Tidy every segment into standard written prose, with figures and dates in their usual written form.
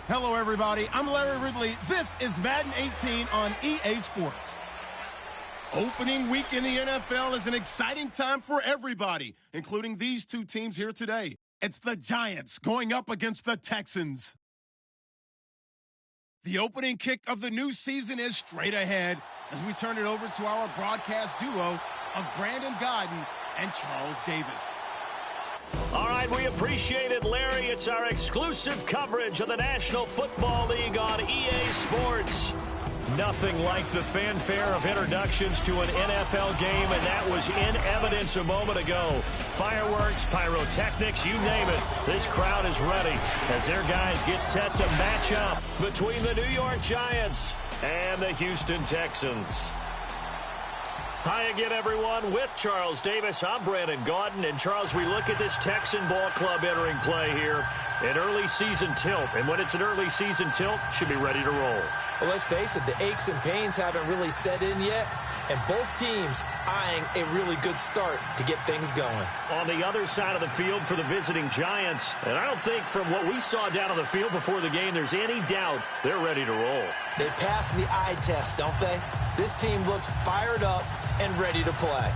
Hello, everybody. I'm Larry Ridley. This is Madden 18 on EA Sports. Opening week in the NFL is an exciting time for everybody, including these two teams here today. It's the Giants going up against the Texans. The opening kick of the new season is straight ahead as we turn it over to our broadcast duo of Brandon Godden and Charles Davis. All right, we appreciate it, Larry. It's our exclusive coverage of the National Football League on EA Sports. Nothing like the fanfare of introductions to an NFL game, and that was in evidence a moment ago. Fireworks, pyrotechnics, you name it. This crowd is ready as their guys get set to match up between the New York Giants and the Houston Texans. Hi again, everyone. With Charles Davis, I'm Brandon Gaudin. And, Charles, we look at this Texan ball club entering play here. An early season tilt. And when it's an early season tilt, should be ready to roll. Well, let's face it, the aches and pains haven't really set in yet. And both teams eyeing a really good start to get things going. On the other side of the field for the visiting Giants, and I don't think from what we saw down on the field before the game there's any doubt they're ready to roll. They pass the eye test, don't they? This team looks fired up and ready to play.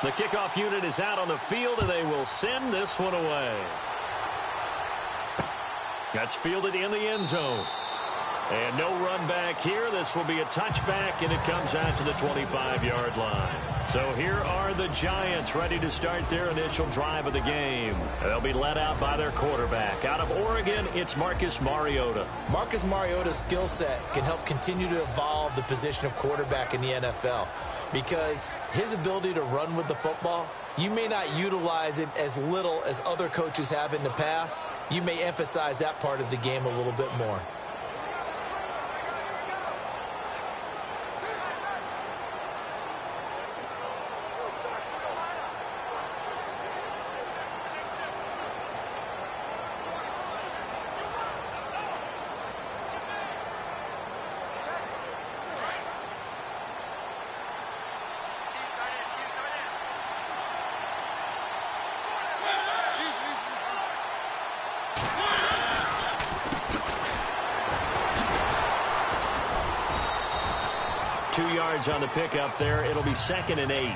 The kickoff unit is out on the field, and they will send this one away. That's fielded in the end zone. And no run back here. This will be a touchback, and it comes out to the 25-yard line. So here are the Giants ready to start their initial drive of the game. They'll be led out by their quarterback. Out of Oregon, it's Marcus Mariota. Marcus Mariota's skill set can help continue to evolve the position of quarterback in the NFL. Because his ability to run with the football, you may not utilize it as little as other coaches have in the past. You may emphasize that part of the game a little bit more. On the pickup there, it'll be 2nd and 8.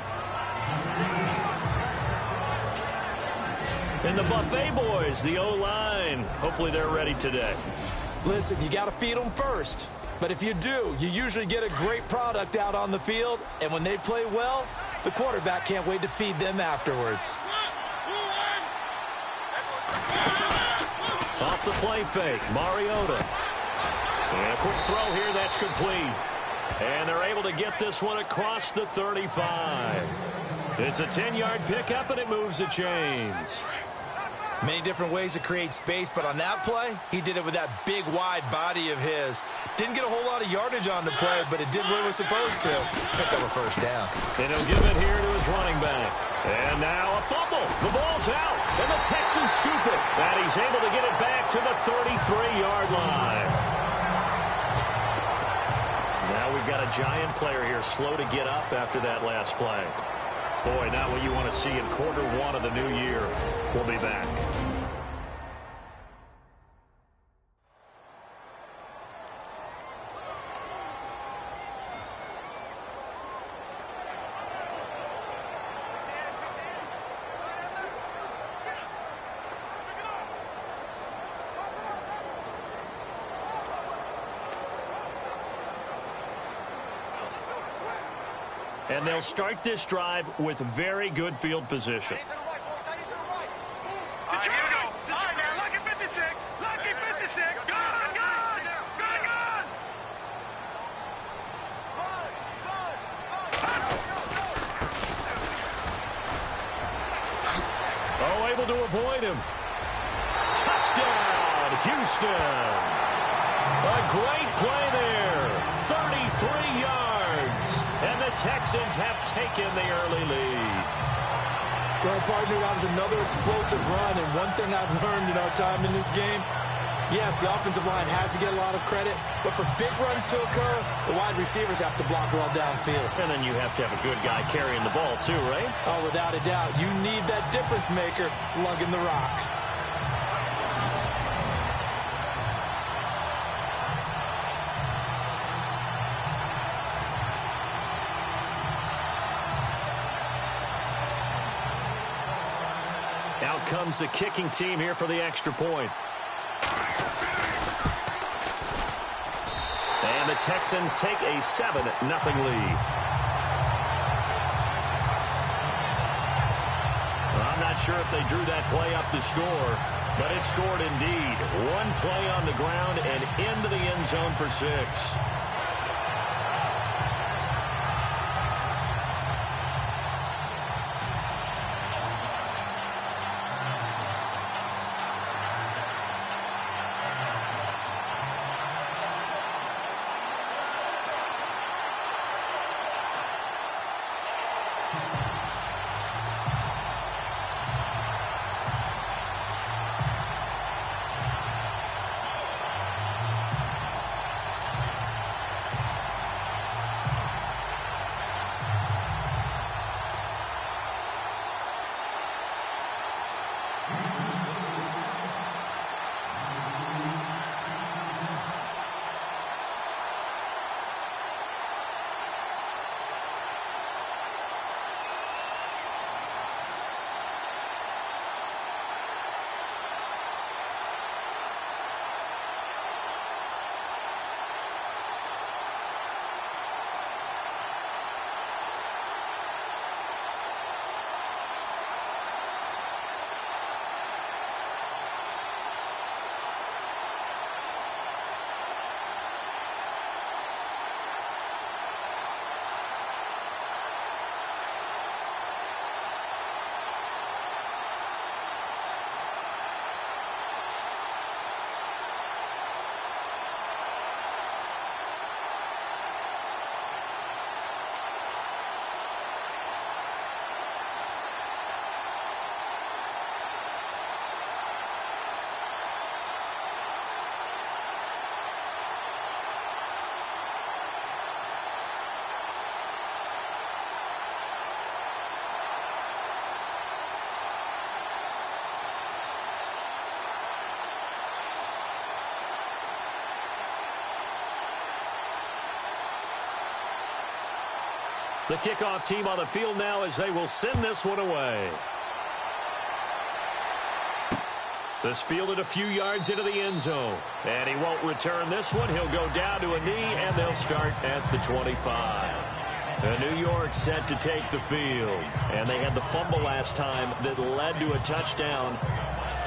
And the Buffet boys, the O-line, hopefully they're ready today. Listen, you got to feed them first. But if you do, you usually get a great product out on the field. And when they play well, the quarterback can't wait to feed them afterwards. Off the play fake, Mariota. And a quick throw here, that's complete. And they're able to get this one across the 35. It's a 10-yard pickup, and it moves the chains. Many different ways to create space, but on that play, he did it with that big, wide body of his. Didn't get a whole lot of yardage on the play, but it did what it was supposed to. Picked up a first down. And he'll give it here to his running back. And now a fumble. The ball's out, and the Texans scoop it. And he's able to get it back to the 33-yard line. Now we've got a Giant player here slow to get up after that last play. Boy, not what you want to see in quarter one of the new year. We'll be back. And they'll start this drive with very good field position. Detroit! Here we go. All right, man. Lucky 56. Lucky 56. Good, good. Good, good. Oh, able to avoid him. Touchdown, Houston. A great play there. 33 yards. And the Texans have taken the early lead. Well, partner, that was another explosive run. And one thing I've learned in our time in this game, yes, the offensive line has to get a lot of credit. But for big runs to occur, the wide receivers have to block well downfield. And then you have to have a good guy carrying the ball too, right? Oh, without a doubt. You need that difference maker lugging the rock. Out comes the kicking team here for the extra point. And the Texans take a 7-0 lead. I'm not sure if they drew that play up to score, but it scored indeed. One play on the ground and into the end zone for 6. The kickoff team on the field now as they will send this one away. This fielded a few yards into the end zone. And he won't return this one. He'll go down to a knee, and they'll start at the 25. New York set to take the field. And they had the fumble last time that led to a touchdown.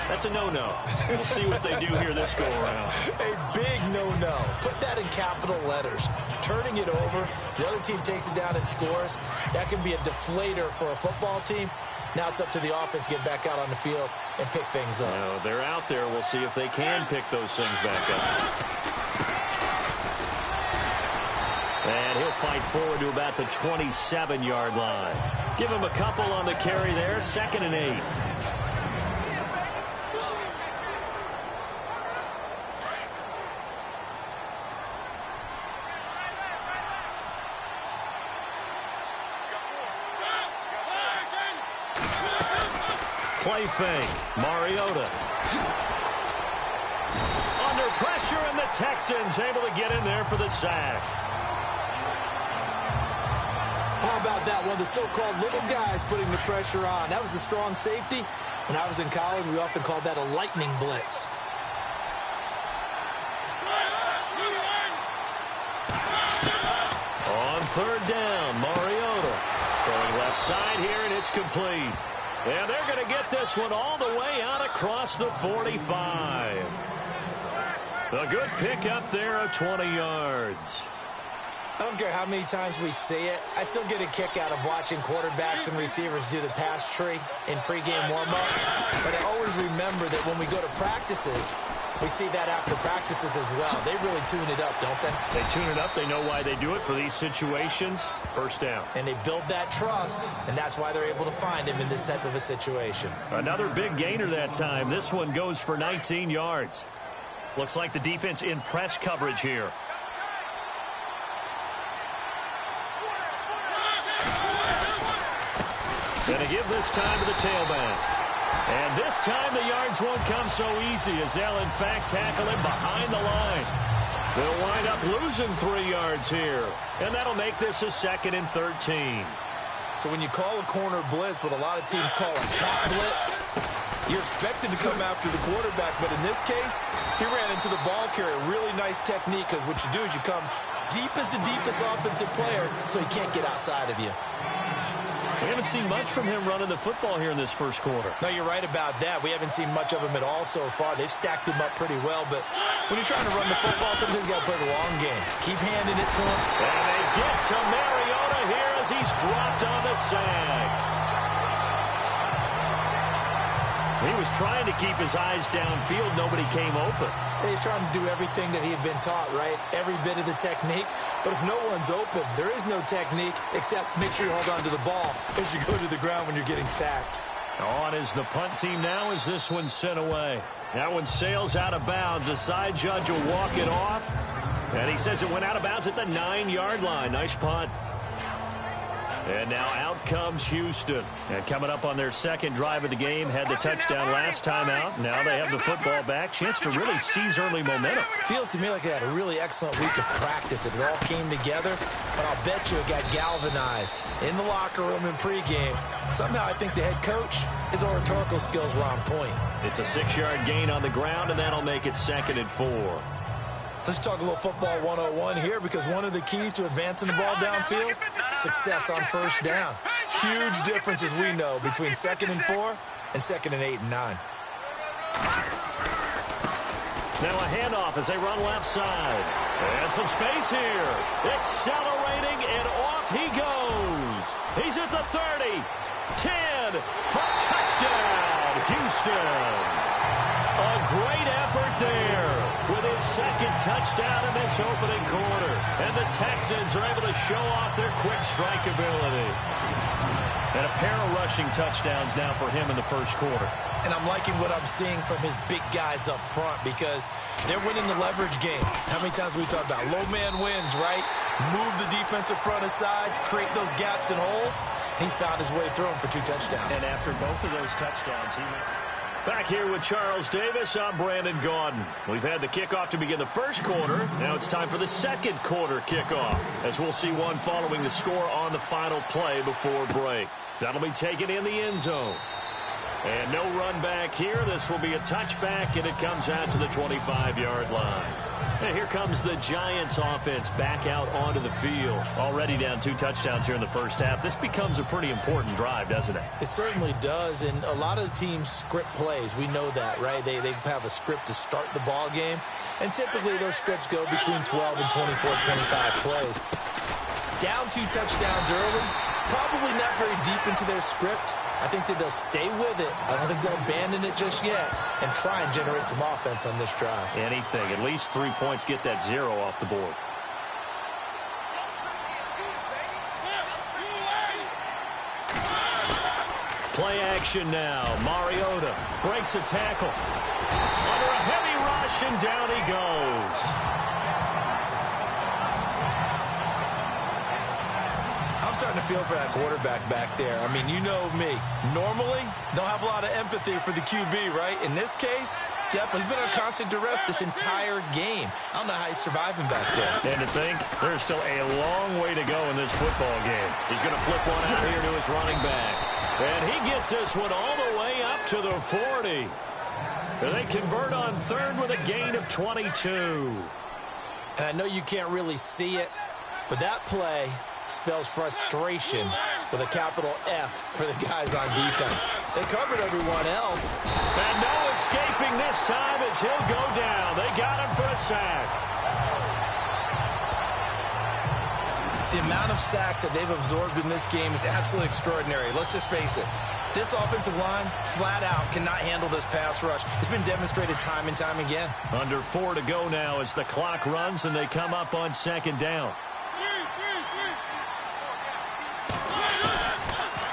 That's a no-no. We'll see what they do here this go-around. A big no-no. Put that in capital letters. Turning it over, the other team takes it down and scores. That can be a deflator for a football team. Now it's up to the offense to get back out on the field and pick things up. No, they're out there. We'll see if they can pick those things back up. And he'll fight forward to about the 27-yard line. Give him a couple on the carry there. 2nd and 8. Play fake. Mariota. Under pressure, and the Texans able to get in there for the sack. How about that? One of the so-called little guys putting the pressure on. That was the strong safety. When I was in college, we often called that a lightning blitz. On 3rd down, Mariota. Throwing left side here, and it's complete. And they're going to get this one all the way out across the 45. A good pickup there of 20 yards. I don't care how many times we see it. I still get a kick out of watching quarterbacks and receivers do the pass tree in pregame warm-up. But I always remember that when we go to practices, we see that after practices as well. They really tune it up, don't they? They tune it up. They know why they do it for these situations. First down. And they build that trust, and that's why they're able to find him in this type of a situation. Another big gainer that time. This one goes for 19 yards. Looks like the defense in press coverage here. Going to give this time to the tailback. And this time the yards won't come so easy as they'll, in fact, tackle him behind the line. They'll wind up losing 3 yards here. And that'll make this a 2nd and 13. So when you call a corner blitz, what a lot of teams call a cat blitz, you're expected to come after the quarterback. But in this case, he ran into the ball carrier. Really nice technique, because what you do is you come deep as the deepest offensive player so he can't get outside of you. We haven't seen much from him running the football here in this first quarter. No, you're right about that. We haven't seen much of him at all so far. They've stacked him up pretty well, but when you're trying to run the football, sometimes you got to play the long game. Keep handing it to him. And they get to Mariota here as he's dropped on the sack. He was trying to keep his eyes downfield. Nobody came open. He's trying to do everything that he had been taught, right? Every bit of the technique. But if no one's open, there is no technique except make sure you hold on to the ball as you go to the ground when you're getting sacked. On is the punt team now as this one's sent away. That one sails out of bounds. The side judge will walk it off. And he says it went out of bounds at the 9-yard line. Nice punt. And now out comes Houston. And coming up on their second drive of the game, had the touchdown last time out. Now they have the football back. Chance to really seize early momentum. Feels to me like they had a really excellent week of practice. It all came together, but I'll bet you it got galvanized in the locker room in pregame. Somehow I think the head coach, his oratorical skills were on point. It's a 6-yard gain on the ground, and that'll make it 2nd and 4. Let's talk a little football 101 here, because one of the keys to advancing the ball downfield, success on first down. Huge difference, as we know, between 2nd and 4 and 2nd and 8 and 9. Now a handoff as they run left side. And some space here. Accelerating, and off he goes. He's at the 30, 10, for touchdown, Houston. A great effort there with his second touchdown in this opening quarter. And the Texans are able to show off their quick strike ability. And a pair of rushing touchdowns now for him in the first quarter. And I'm liking what I'm seeing from his big guys up front, because they're winning the leverage game. How many times we talk about low man wins, right? Move the defensive front aside, create those gaps and holes. He's found his way through them for 2 touchdowns. And after both of those touchdowns, back here with Charles Davis, I'm Brandon Gaudin. We've had the kickoff to begin the first quarter. Now it's time for the second quarter kickoff, as we'll see one following the score on the final play before break. That'll be taken in the end zone. And no run back here. This will be a touchback, and it comes out to the 25-yard line. And here comes the Giants offense back out onto the field. Already down 2 touchdowns here in the first half. This becomes a pretty important drive, doesn't it? It certainly does, and a lot of the teams script plays. We know that, right? They have a script to start the ball game, and typically those scripts go between 12 and 24, 25 plays. Down 2 touchdowns early, probably not very deep into their script. I think that they'll stay with it. I don't think they'll abandon it just yet and try and generate some offense on this drive. Anything. At least 3 points, get that 0 off the board. Play action now. Mariota breaks a tackle. Under a heavy rush, and down he goes. Starting to feel for that quarterback back there. I mean, you know me. Normally, don't have a lot of empathy for the QB, right? In this case, definitely been under constant duress this entire game. I don't know how he's surviving back there. And to think, there's still a long way to go in this football game. He's going to flip one out here to his running back. And he gets this one all the way up to the 40. And they convert on third with a gain of 22. And I know you can't really see it, but that play spells frustration with a capital F for the guys on defense. They covered everyone else. And no escaping this time as he'll go down. They got him for a sack. The amount of sacks that they've absorbed in this game is absolutely extraordinary. Let's just face it. This offensive line, flat out, cannot handle this pass rush. It's been demonstrated time and time again. Under 4 to go now as the clock runs and they come up on second down.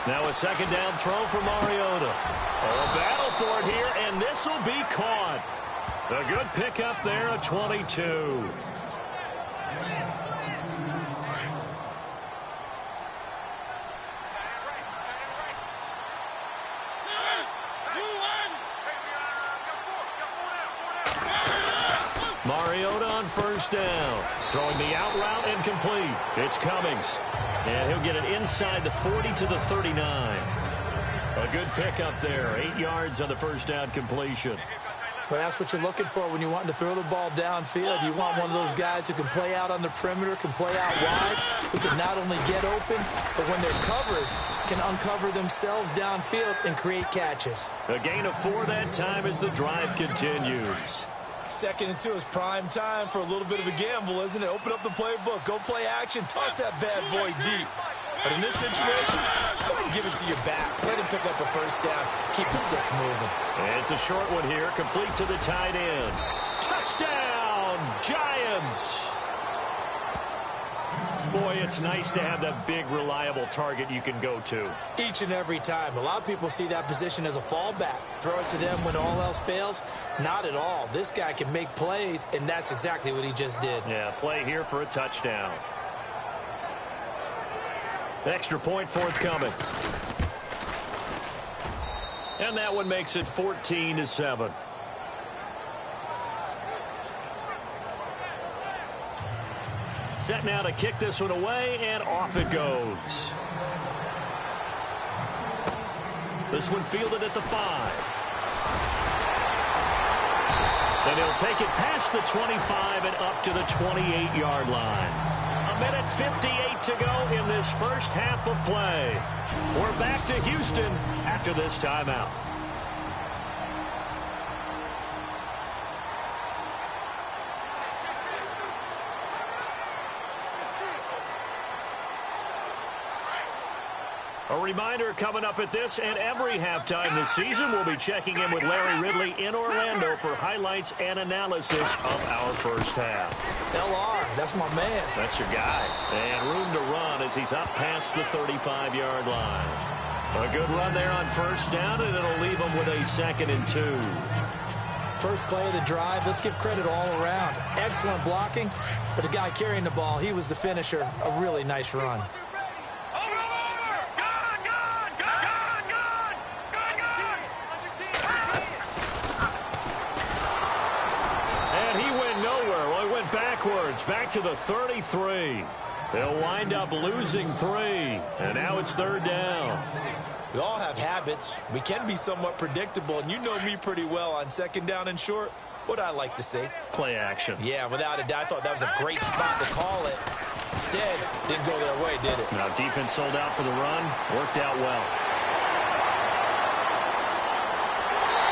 Now a second down throw for Mariota. A battle for it here, and this will be caught. A good pickup there at 22. Mariota on first down. Throwing the out route incomplete. It's Cummings. And he'll get it inside the 40 to the 39. A good pickup there. 8 yards on the first down completion. Well, that's what you're looking for when you want to throw the ball downfield. You want one of those guys who can play out on the perimeter, can play out wide, who can not only get open, but when they're covered, can uncover themselves downfield and create catches. A gain of 4 that time as the drive continues. 2nd and 2 is prime time for a little bit of a gamble, isn't it? Open up the playbook, go play action, toss that bad boy deep. But in this situation, go ahead and give it to your back. Let him pick up a first down. Keep the sticks moving. And it's a short one here, complete to the tight end. Touchdown, Giants! Boy, it's nice to have that big, reliable target you can go to. Each and every time. A lot of people see that position as a fallback. Throw it to them when all else fails. Not at all. This guy can make plays, and that's exactly what he just did. Yeah, play here for a touchdown. Extra point forthcoming. And that one makes it 14-7. Set now to kick this one away, and off it goes. This one fielded at the 5. And he'll take it past the 25 and up to the 28-yard line. A minute 58 to go in this first half of play. We're back to Houston after this timeout. A reminder coming up at this and every halftime this season, we'll be checking in with Larry Ridley in Orlando for highlights and analysis of our first half. LR, that's my man. That's your guy. And room to run as he's up past the 35-yard line. A good run there on first down, and it'll leave him with a 2nd and 2. First play of the drive, let's give credit all around. Excellent blocking, but the guy carrying the ball, he was the finisher. A really nice run. Back to the 33. They'll wind up losing 3. And now it's 3rd down. We all have habits. We can be somewhat predictable, and you know me pretty well on 2nd down and short. What I like to say? Play action. Yeah, without a doubt. I thought that was a great spot to call it. Instead, didn't go their way, did it? Now defense sold out for the run. Worked out well.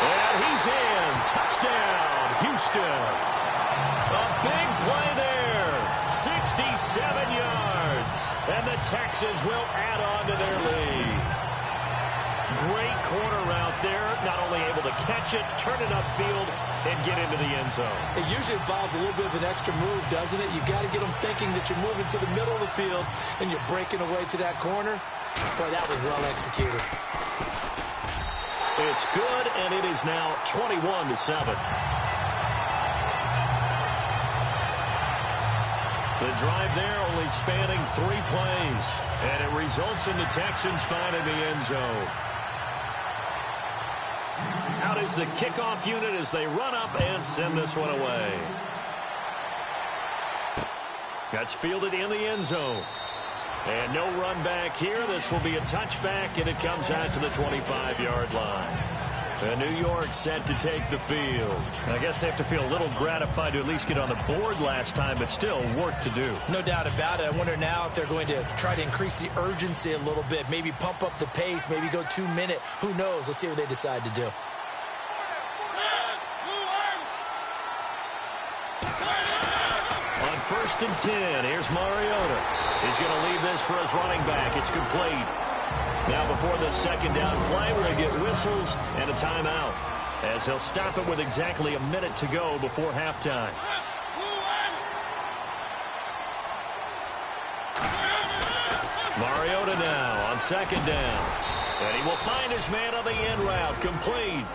And he's in. Touchdown, Houston. A big play there. 67 yards. And the Texans will add on to their lead. Great corner route there. Not only able to catch it, turn it upfield, and get into the end zone. It usually involves a little bit of an extra move, doesn't it? You got to get them thinking that you're moving to the middle of the field and you're breaking away to that corner. Boy, that was well executed. It's good, and it is now 21-7. The drive there only spanning 3 plays, and it results in the Texans finding the end zone. Out is the kickoff unit as they run up and send this one away. That's fielded in the end zone. And no run back here. This will be a touchback, and it comes out to the 25-yard line. And New York set to take the field. I guess they have to feel a little gratified to at least get on the board last time, but still work to do. No doubt about it. I wonder now if they're going to try to increase the urgency a little bit, maybe pump up the pace, maybe go 2 minute. Who knows? Let's see what they decide to do. On 1st and 10, here's Mariota. He's going to leave this for his running back. It's complete. Now before the second down play, we're going to get whistles and a timeout, as he'll stop it with exactly a minute to go before halftime. Mariota now on 2nd down. And he will find his man on the end route, complete.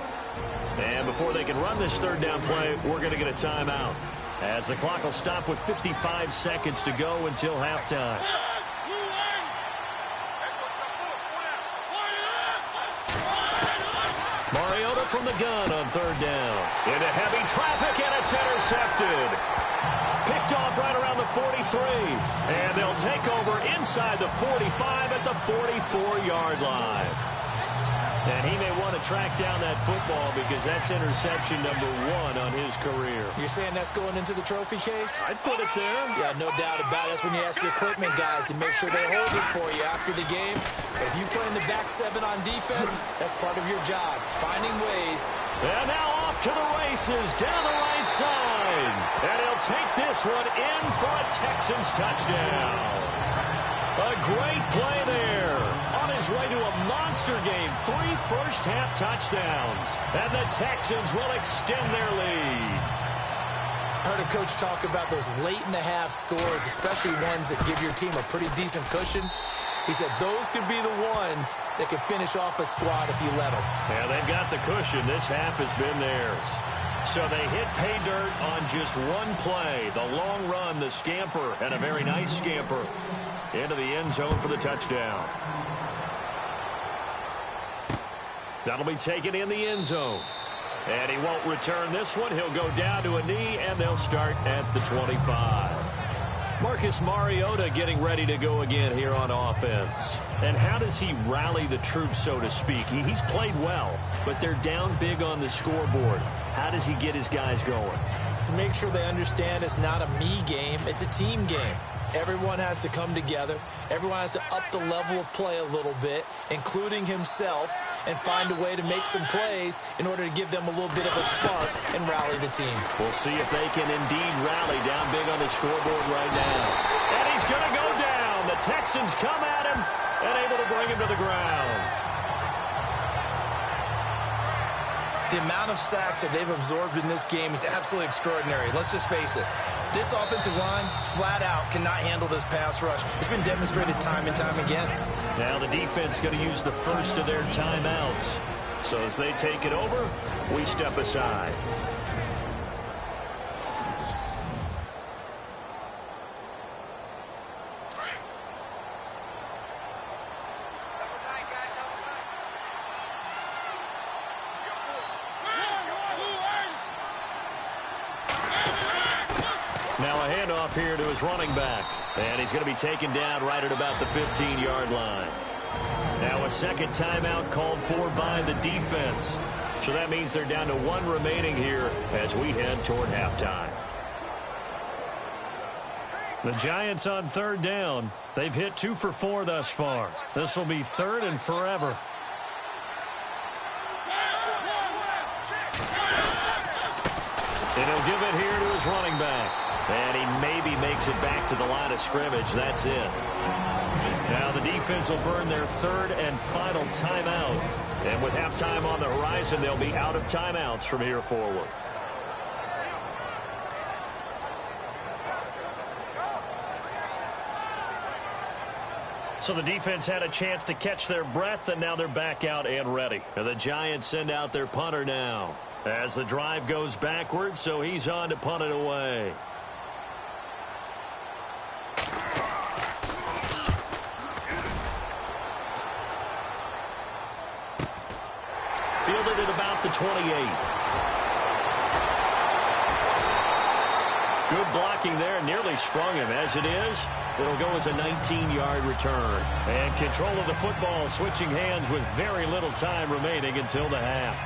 And before they can run this 3rd down play, we're going to get a timeout, as the clock will stop with 55 seconds to go until halftime. Mariota from the gun on 3rd down. Into heavy traffic, and it's intercepted. Picked off right around the 43. And they'll take over inside the 45 at the 44-yard line. And he may want to track down that football because that's interception number 1 on his career. You're saying that's going into the trophy case? I'd put it there. Yeah, no doubt about it. That's when you ask the equipment guys to make sure they hold it for you after the game. But if you play in the back 7 on defense, that's part of your job, finding ways. And now off to the races down the right side. And he'll take this one in for a Texans touchdown. A great play there. On his way to a monster game, 3 first-half touchdowns. And the Texans will extend their lead. I heard a coach talk about those late-in-the-half scores, especially ones that give your team a pretty decent cushion. He said those could be the ones that could finish off a squad if you let them. Yeah, they've got the cushion. This half has been theirs. So they hit pay dirt on just one play. The long run, the scamper, and a very nice scamper into the end zone for the touchdown. That'll be taken in the end zone. And he won't return this one. He'll go down to a knee, and they'll start at the 25. Marcus Mariota getting ready to go again here on offense. And how does he rally the troops, so to speak? He's played well, but they're down big on the scoreboard. How does he get his guys going? To make sure they understand it's not a me game, it's a team game. Everyone has to come together. Everyone has to up the level of play a little bit, including himself, and find a way to make some plays in order to give them a little bit of a spark and rally the team. We'll see if they can indeed rally down big on the scoreboard right now. And he's going to go down. The Texans come at him and able to bring him to the ground. The amount of sacks that they've absorbed in this game is absolutely extraordinary. Let's just face it. This offensive line, flat out, cannot handle this pass rush. It's been demonstrated time and time again. Now the defense is going to use the first of their timeouts. So as they take it over, we step aside. Now a handoff here to his running back. And he's going to be taken down right at about the 15-yard line. Now a second timeout called for by the defense. So that means they're down to 1 remaining here as we head toward halftime. The Giants on 3rd down. They've hit 2 for 4 thus far. This will be 3rd and forever. And he'll give it here to his running back. And he maybe makes it back to the line of scrimmage. That's it. Now the defense will burn their 3rd and final timeout. And with halftime on the horizon, they'll be out of timeouts from here forward. So the defense had a chance to catch their breath, and now they're back out and ready. And the Giants send out their punter now as the drive goes backwards, so he's on to punt it away. Fielded at about the 28. Good blocking there, nearly sprung him. As it is, it'll go as a 19-yard return. And control of the football switching hands with very little time remaining until the half.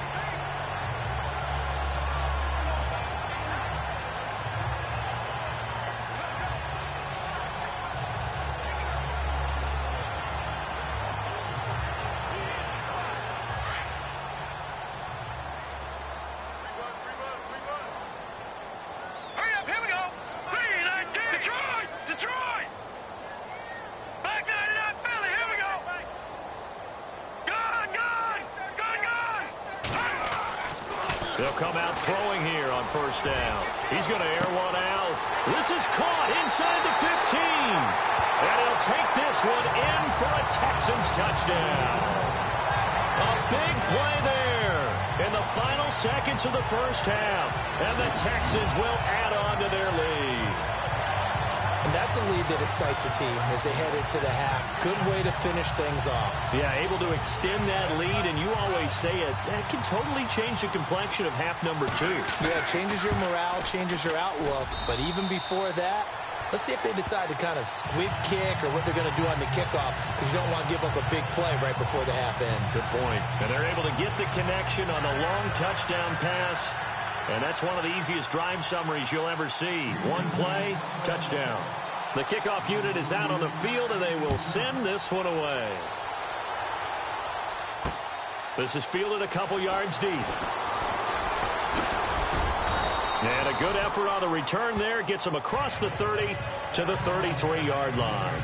They'll come out throwing here on first down. He's going to air one out. This is caught inside the 15. And he'll take this one in for a Texans touchdown. A big play there in the final seconds of the first half. And the Texans will add on to their lead. And that's a lead that excites a team as they head into the half. Good way to finish things off. Yeah, able to extend that lead, and you always say it, that can totally change the complexion of half number 2. Yeah, it changes your morale, changes your outlook. But even before that, let's see if they decide to kind of squib kick or what they're going to do on the kickoff, because you don't want to give up a big play right before the half ends. Good point. And they're able to get the connection on the long touchdown pass. And that's one of the easiest drive summaries you'll ever see. One play, touchdown. The kickoff unit is out on the field, and they will send this one away. This is fielded a couple yards deep. And a good effort on the return there. Gets them across the 30 to the 33-yard line.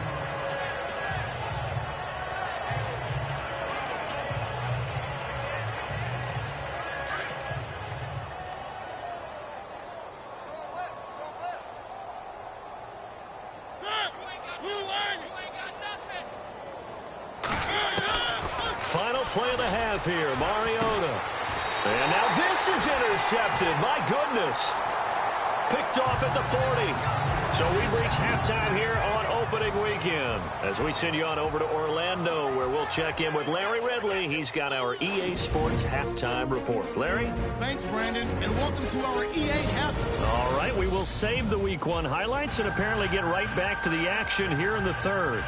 Final play of the half here, Mariota. And now this is intercepted. My goodness. Picked off at the 40. So we've reached halftime here on opening weekend. As we send you on over to Orlando, where we'll check in with Larry Ridley. He's got our EA Sports halftime report. Larry? Thanks, Brandon, and welcome to our EA halftime. All right, we will save the Week 1 highlights and apparently get right back to the action here in the third.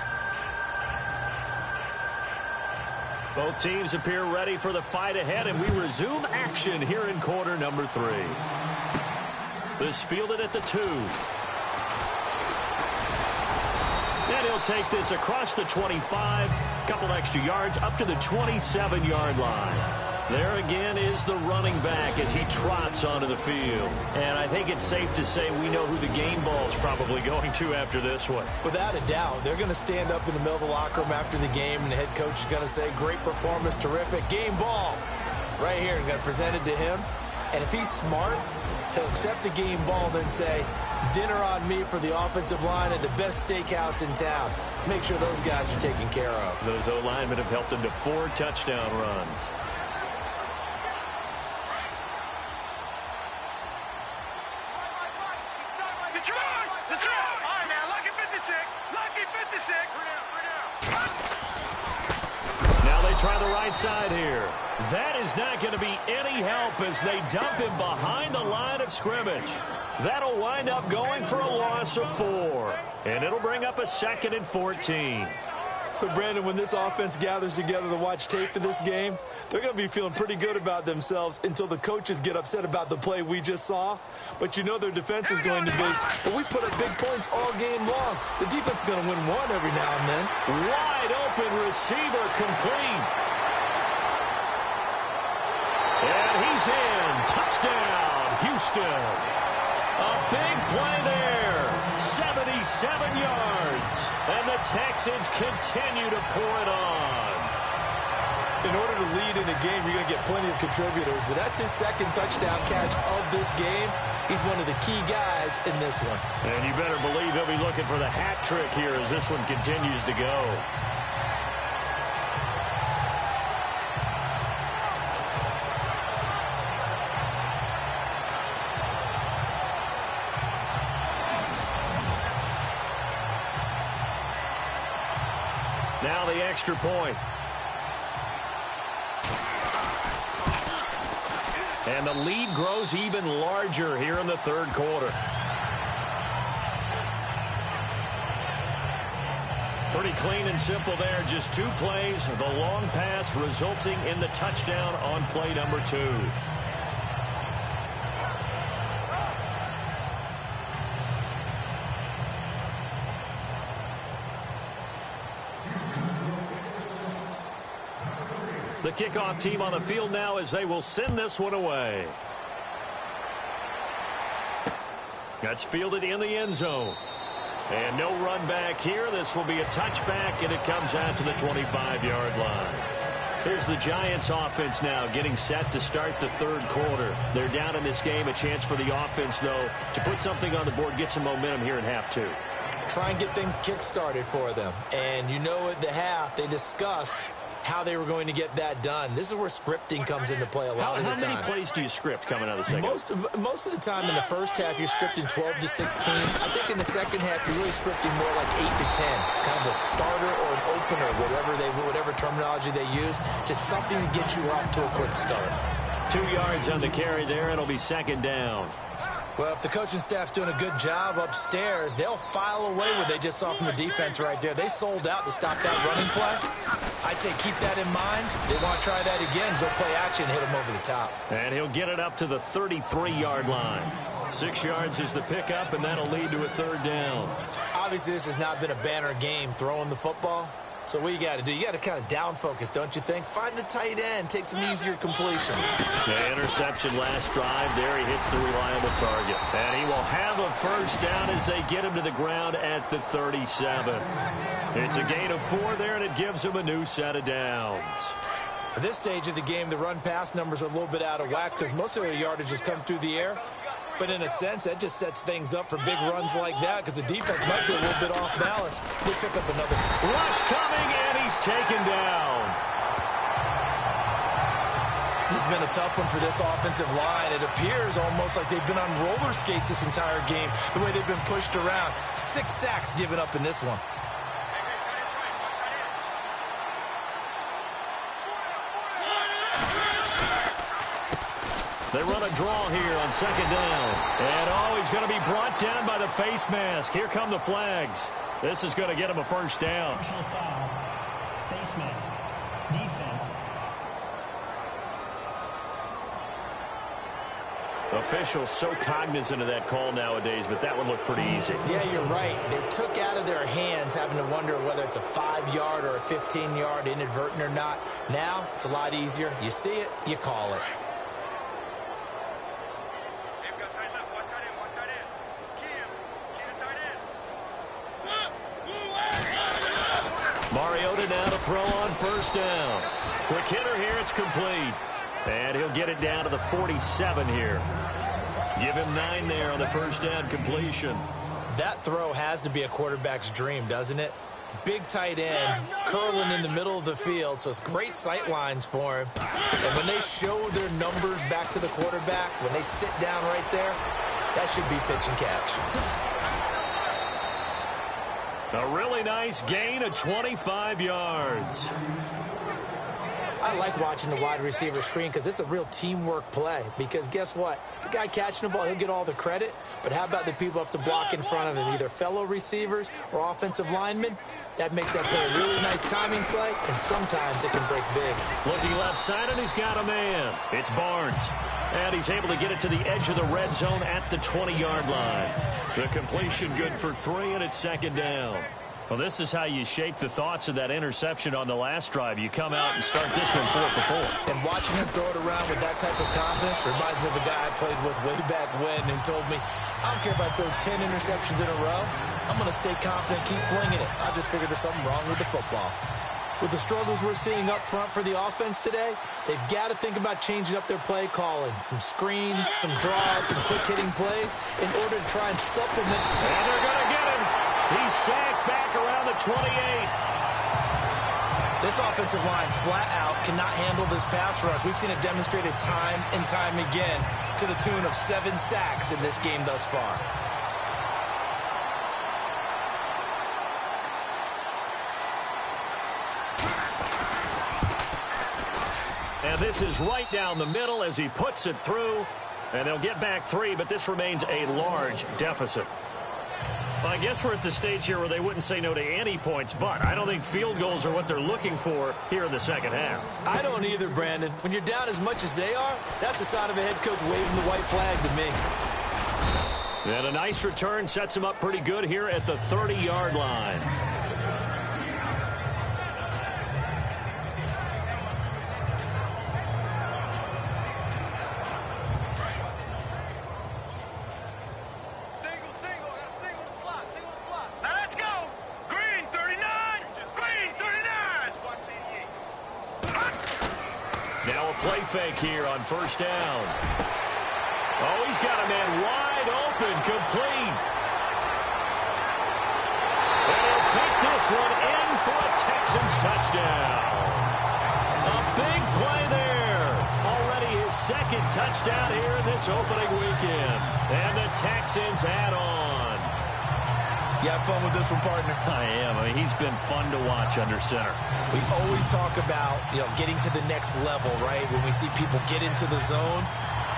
Both teams appear ready for the fight ahead, and we resume action here in quarter number 3. This fielded at the 2. And he'll take this across the 25, couple extra yards up to the 27-yard line. There again is the running back as he trots onto the field. And I think it's safe to say we know who the game ball's probably going to after this one. Without a doubt, they're going to stand up in the middle of the locker room after the game, and the head coach is going to say, great performance, terrific, game ball. Right here, going to present it to him. And if he's smart, he'll accept the game ball and then say, dinner on me for the offensive line at the best steakhouse in town. Make sure those guys are taken care of. Those O-linemen have helped him to 4 touchdown runs. Now they try the right side here. That is not going to be any help as they dump him behind the line of scrimmage. That'll wind up going for a loss of 4. And it'll bring up a 2nd and 14. So, Brandon, when this offense gathers together to watch tape for this game, they're going to be feeling pretty good about themselves until the coaches get upset about the play we just saw. But you know their defense is going to be, but we put up big points all game long. The defense is going to win one every now and then. Wide open receiver complete. And he's in. Touchdown, Houston. A big play there. 77 yards. And the Texans continue to pour it on. In order to lead in a game, you're going to get plenty of contributors. But that's his 2nd touchdown catch of this game. He's one of the key guys in this one. And you better believe he'll be looking for the hat trick here as this one continues to go. Now the extra point. And the lead grows even larger here in the third quarter. Pretty clean and simple there. Just 2 plays. The long pass resulting in the touchdown on play number 2. The kickoff team on the field now as they will send this one away. That's fielded in the end zone. And no run back here. This will be a touchback, and it comes out to the 25-yard line. Here's the Giants offense now getting set to start the third quarter. They're down in this game. A chance for the offense, though, to put something on the board, get some momentum here in half two. Try and get things kick-started for them. And you know at the half, they discussed how they were going to get that done. This is where scripting comes into play a lot of the time. How many plays do you script coming out of the second? Most of the time in the first half, you're scripting 12 to 16. I think in the second half, you're really scripting more like 8 to 10. Kind of a starter or an opener, whatever terminology they use. Just something to get you off to a quick start. 2 yards on the carry there. It'll be second down. Well, if the coaching staff's doing a good job upstairs, they'll file away what they just saw from the defense right there. They sold out to stop that running play. I'd say keep that in mind. They want to try that again. Go play action, hit them over the top. And he'll get it up to the 33-yard line. 6 yards is the pickup, and that'll lead to a third down. Obviously, this has not been a banner game throwing the football. So what you got to do, you got to kind of down focus, don't you think? Find the tight end, take some easier completions. The interception last drive. There he hits the reliable target. And he will have a first down as they get him to the ground at the 37. It's a gain of 4 there, and it gives him a new set of downs. At this stage of the game, the run-pass numbers are a little bit out of whack because most of the yardage has come through the air. But in a sense, that just sets things up for big runs like that because the defense might be a little bit off balance. They pick up another. Rush coming, and he's taken down. This has been a tough one for this offensive line. It appears almost like they've been on roller skates this entire game, the way they've been pushed around. 6 sacks given up in this one. They run a draw here on second down. And, he's going to be brought down by the face mask. Here come the flags. This is going to get him a first down. Personal foul. Face mask. Defense. Officials so cognizant of that call nowadays, but that one looked pretty easy. Yeah, you're right. They took out of their hands having to wonder whether it's a 5-yard or a 15-yard inadvertent or not. Now, it's a lot easier. You see it, you call it. Mariota now to throw on first down. Quick hitter here, it's complete. And he'll get it down to the 47 here. Give him 9 there on the first down completion. That throw has to be a quarterback's dream, doesn't it? Big tight end, curling in the middle of the field, so it's great sight lines for him. And when they show their numbers back to the quarterback, when they sit down right there, that should be pitch and catch. A really nice gain of 25 yards. I like watching the wide receiver screen because it's a real teamwork play. Because guess what? The guy catching the ball, he'll get all the credit. But how about the people up to block in front of him, either fellow receivers or offensive linemen? That makes that play a really nice timing play, and sometimes it can break big. Looking left side, and he's got a man. It's Barnes. And he's able to get it to the edge of the red zone at the 20-yard line. The completion good for 3, and it's second down. Well, this is how you shake the thoughts of that interception on the last drive. You come out and start this one 4 for 4. And watching him throw it around with that type of confidence reminds me of a guy I played with way back when who told me, I don't care if I throw 10 interceptions in a row. I'm going to stay confident, keep flinging it. I just figured there's something wrong with the football. With the struggles we're seeing up front for the offense today, they've got to think about changing up their play calling. Some screens, some draws, some quick-hitting plays in order to try and supplement. And they're going to get him. He's sacked back around the 28. This offensive line flat out cannot handle this pass rush. We've seen it demonstrated time and time again to the tune of 7 sacks in this game thus far. And this is right down the middle as he puts it through. And they'll get back 3, but this remains a large deficit. Well, I guess we're at the stage here where they wouldn't say no to any points, but I don't think field goals are what they're looking for here in the second half. I don't either, Brandon. When you're down as much as they are, that's the sign of a head coach waving the white flag to me. And a nice return sets him up pretty good here at the 30-yard line. play fake here on first down. Oh, he's got a man wide open, complete. And he'll take this one in for a Texans touchdown. A big play there. Already his second touchdown here in this opening weekend. And the Texans add on. You have fun with this one, partner? I am. I mean, he's been fun to watch under center. We always talk about, getting to the next level, right? When we see people get into the zone,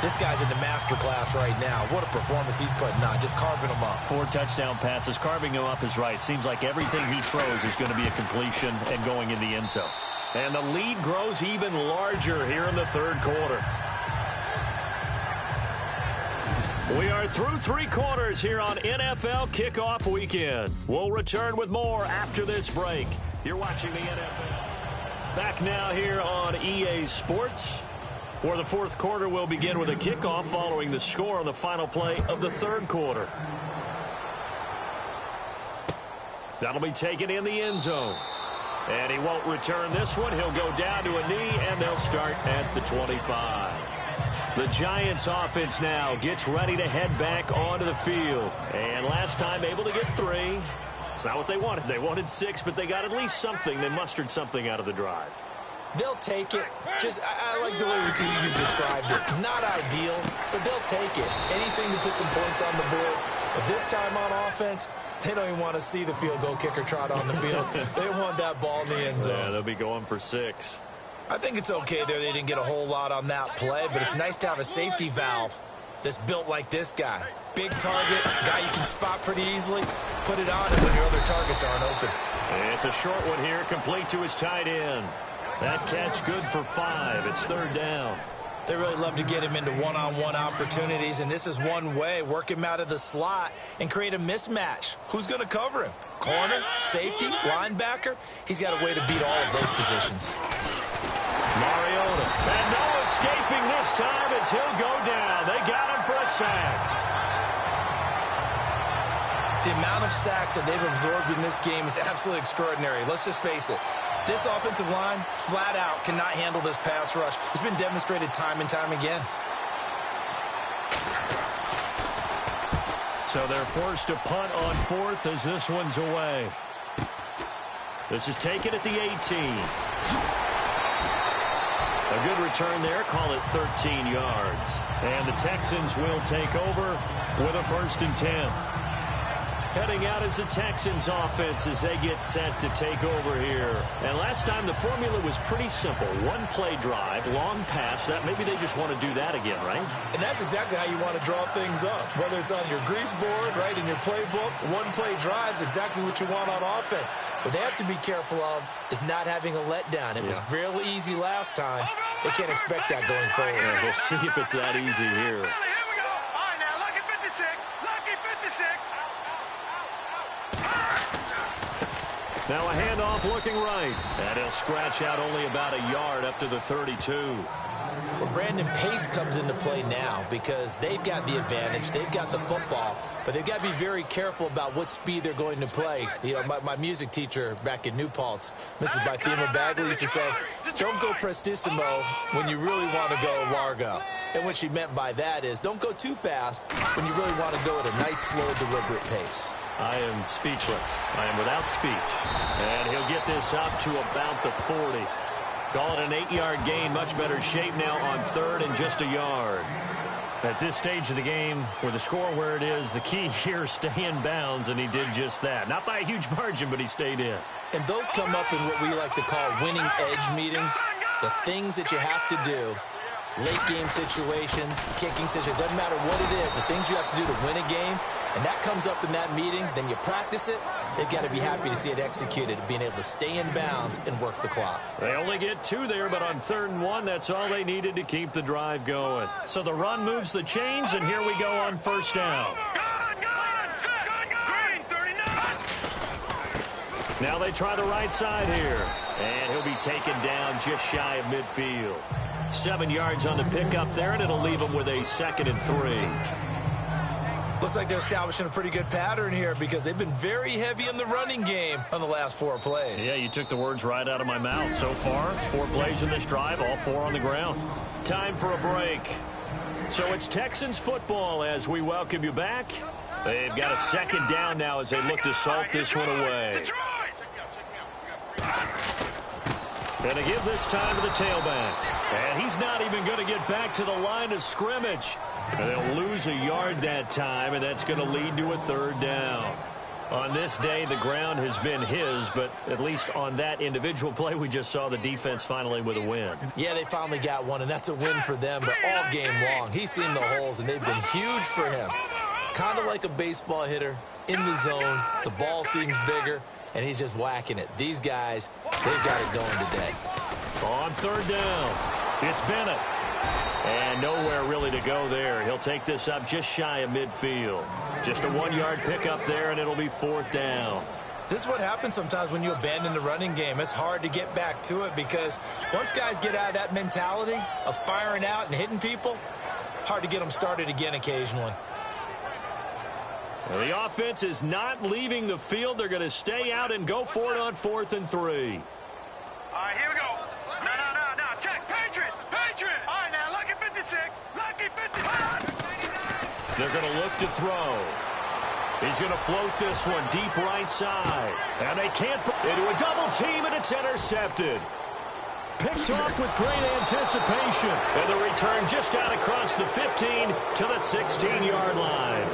this guy's in the master class right now. What a performance he's putting on, just carving them up. 4 touchdown passes. Carving him up is right. Seems like everything he throws is going to be a completion and going in the end zone. And the lead grows even larger here in the third quarter. We are through 3 quarters here on NFL Kickoff Weekend. We'll return with more after this break. You're watching the NFL. Back now here on EA Sports, where the fourth quarter will begin with a kickoff following the score on the final play of the third quarter. That'll be taken in the end zone. And he won't return this one. He'll go down to a knee, and they'll start at the 25. The Giants offense now gets ready to head back onto the field. And last time able to get 3. It's not what they wanted. They wanted 6, but they got at least something. They mustered something out of the drive. They'll take it. I like the way you described it. Not ideal, but they'll take it. Anything to put some points on the board. But this time on offense, they don't even want to see the field goal kicker trot on the field. They want that ball in the end zone. Yeah, they'll be going for 6. I think it's okay there. They didn't get a whole lot on that play, but it's nice to have a safety valve that's built like this guy. Big target, guy you can spot pretty easily. Put it on him when your other targets aren't open. It's a short one here, complete to his tight end. That catch good for 5. It's third down. They really love to get him into one-on-one opportunities, and this is one way. Work him out of the slot and create a mismatch. Who's going to cover him? Corner, safety, linebacker? He's got a way to beat all of those positions. Mariota. And no escaping this time as he'll go down. They got him for a sack. The amount of sacks that they've absorbed in this game is absolutely extraordinary. Let's just face it. This offensive line, flat out, cannot handle this pass rush. It's been demonstrated time and time again. So they're forced to punt on 4th as this one's away. This is taken at the 18. A good return there. Call it 13 yards. And the Texans will take over with a 1st and 10. Heading out is the Texans offense as they get set to take over here. And last time the formula was pretty simple. 1 play drive, long pass. That maybe they just want to do that again, right? And that's exactly how you want to draw things up. Whether it's on your grease board, right, in your playbook, 1 play drive is exactly what you want on offense. What they have to be careful of is not having a letdown. It was real easy last time. They can't expect that going forward. Yeah, we'll see if it's that easy here. Here we go. All right, now, lucky 56. Lucky 56. Now a handoff looking right. And he'll scratch out only about a yard up to the 32. Well, Brandon, pace comes into play now because they've got the advantage. They've got the football, but they've got to be very careful about what speed they're going to play. You know, my music teacher back in New Paltz, Mrs. Bythema Bagley, used to say, don't go prestissimo when you really want to go largo. And what she meant by that is don't go too fast when you really want to go at a nice, slow, deliberate pace. I am speechless. I am without speech. And he'll get this up to about the 40. Call it an 8-yard gain. Much better shape now on 3rd and just a yard. At this stage of the game, with the score where it is, the key here, stay in bounds, and he did just that. Not by a huge margin, but he stayed in. And those come up in what we like to call winning edge meetings. The things that you have to do. Late game situations, kicking situations, doesn't matter what it is, the things you have to do to win a game, and that comes up in that meeting, then you practice it, they've got to be happy to see it executed, being able to stay in bounds and work the clock. They only get 2 there, but on 3rd and 1, that's all they needed to keep the drive going. So the run moves the chains, and here we go on 1st down. Now they try the right side here, and he'll be taken down just shy of midfield. 7 yards on the pickup there, and it'll leave him with a 2nd and 3. Looks like they're establishing a pretty good pattern here because they've been very heavy in the running game on the last 4 plays. Yeah, you took the words right out of my mouth. So far, 4 plays in this drive, all 4 on the ground. Time for a break. So it's Texans football as we welcome you back. They've got a second down now as they look to salt this one away. Going to give this time to the tailback. And he's not even going to get back to the line of scrimmage. And they'll lose a yard that time, and that's going to lead to a 3rd down. On this day, the ground has been his, but at least on that individual play, we just saw the defense finally with a win. Yeah, they finally got one, and that's a win for them, but all game long, he's seen the holes, and they've been huge for him. Kind of like a baseball hitter in the zone. The ball seems bigger, and he's just whacking it. These guys, they've got it going today. On 3rd down, it's Bennett. And nowhere really to go there. He'll take this up just shy of midfield. Just a 1-yard pickup there, and it'll be 4th down. This is what happens sometimes when you abandon the running game. It's hard to get back to it because once guys get out of that mentality of firing out and hitting people, hard to get them started again occasionally. Well, the offense is not leaving the field. They're going to stay out and go for it on 4th and 3. All right, here we go. No. Check. Patriot. All right, now, lucky 56. Lucky 56. They're going to look to throw. He's going to float this one deep right side. And they can't put into a double team, and it's intercepted. Picked off with great anticipation. And the return just out across the 15 to the 16-yard line.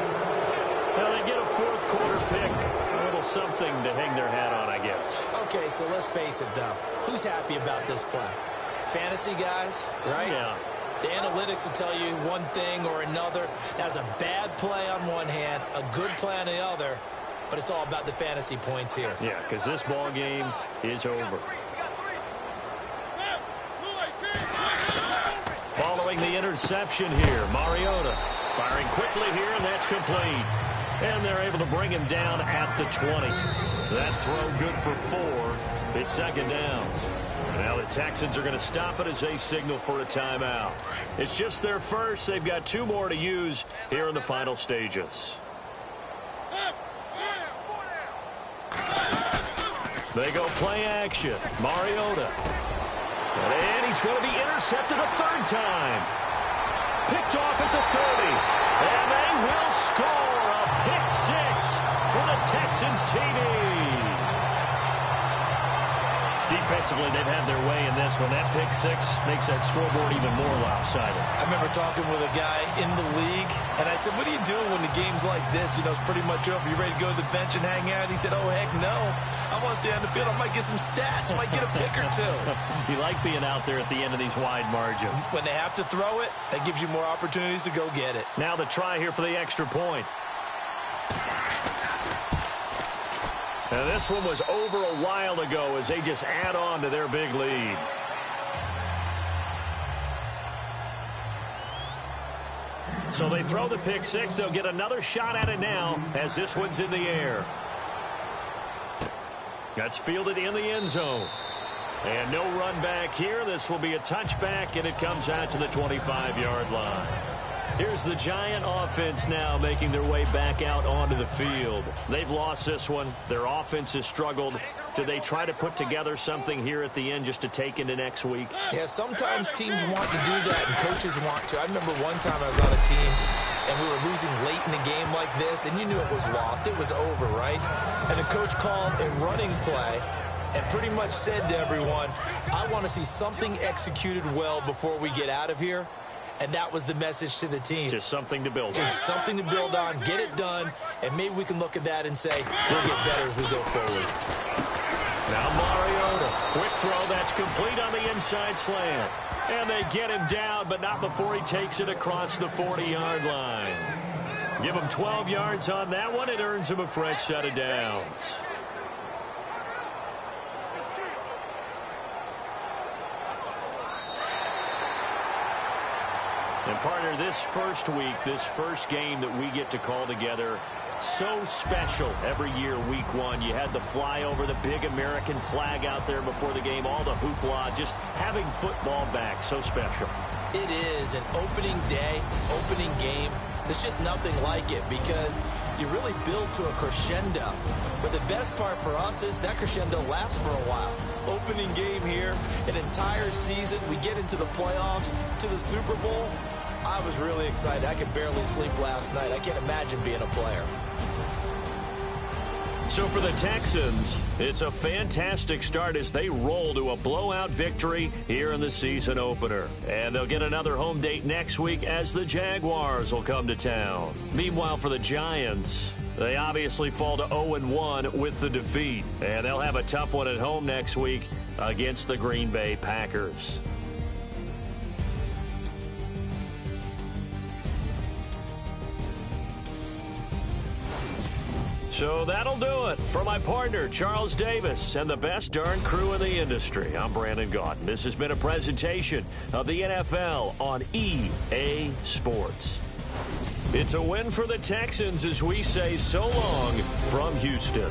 Now they get a 4th quarter pick. A little something to hang their hat on, I guess. Okay, so let's face it, though. Who's happy about this play? Fantasy guys, right? Yeah. The analytics will tell you one thing or another. That's a bad play on one hand, a good play on the other, but it's all about the fantasy points here. Yeah, because this ball game is over. Following the interception here, Mariota firing quickly here, and that's complete. And they're able to bring him down at the 20. That throw good for 4. It's 2nd down. Now the Texans are going to stop it as they signal for a timeout. It's just their first. They've got 2 more to use here in the final stages. They go play action. Mariota. And he's going to be intercepted a 3rd time. Picked off at the 30. And they will score a pick 6 for the Texans TD. Defensively, they've had their way in this one. That pick 6 makes that scoreboard even more lopsided. I remember talking with a guy in the league, and I said, what are you doing when the game's like this? You know, it's pretty much over. You ready to go to the bench and hang out? He said, oh, heck no. I want to stay on the field. I might get some stats. Might get a pick or 2. You like being out there at the end of these wide margins. When they have to throw it, that gives you more opportunities to go get it. Now the try here for the extra point. Now this one was over a while ago as they just add on to their big lead. So they throw the pick 6. They'll get another shot at it now as this one's in the air. That's fielded in the end zone. And no run back here. This will be a touchback, and it comes out to the 25-yard line. Here's the Giant offense now making their way back out onto the field. They've lost this one. Their offense has struggled. Do they try to put together something here at the end just to take into next week? Yeah, sometimes teams want to do that and coaches want to. I remember one time I was on a team and we were losing late in a game like this, and you knew it was lost. It was over, right? And the coach called a running play and pretty much said to everyone, I want to see something executed well before we get out of here. And that was the message to the team. Just something to build on. Just something to build on, get it done, and maybe we can look at that and say, we'll get better as we go forward. Now Mariota, quick throw, that's complete on the inside slant. And they get him down, but not before he takes it across the 40-yard line. Give him 12 yards on that one. It earns him a fresh set of downs. And partner, this first week, this first game that we get to call together, so special every year, week 1. You had the flyover, the big American flag out there before the game, all the hoopla, just having football back, so special. It is an opening day, opening game. There's just nothing like it because you really build to a crescendo. But the best part for us is that crescendo lasts for a while. Opening game here, an entire season, we get into the playoffs, to the Super Bowl. I was really excited. I could barely sleep last night. I can't imagine being a player. So for the Texans, it's a fantastic start as they roll to a blowout victory here in the season opener. And they'll get another home date next week as the Jaguars will come to town. Meanwhile, for the Giants, they obviously fall to 0-1 with the defeat. And they'll have a tough one at home next week against the Green Bay Packers. So that'll do it. For my partner, Charles Davis, and the best darn crew in the industry, I'm Brandon Gaudin. This has been a presentation of the NFL on EA Sports. It's a win for the Texans as we say so long from Houston.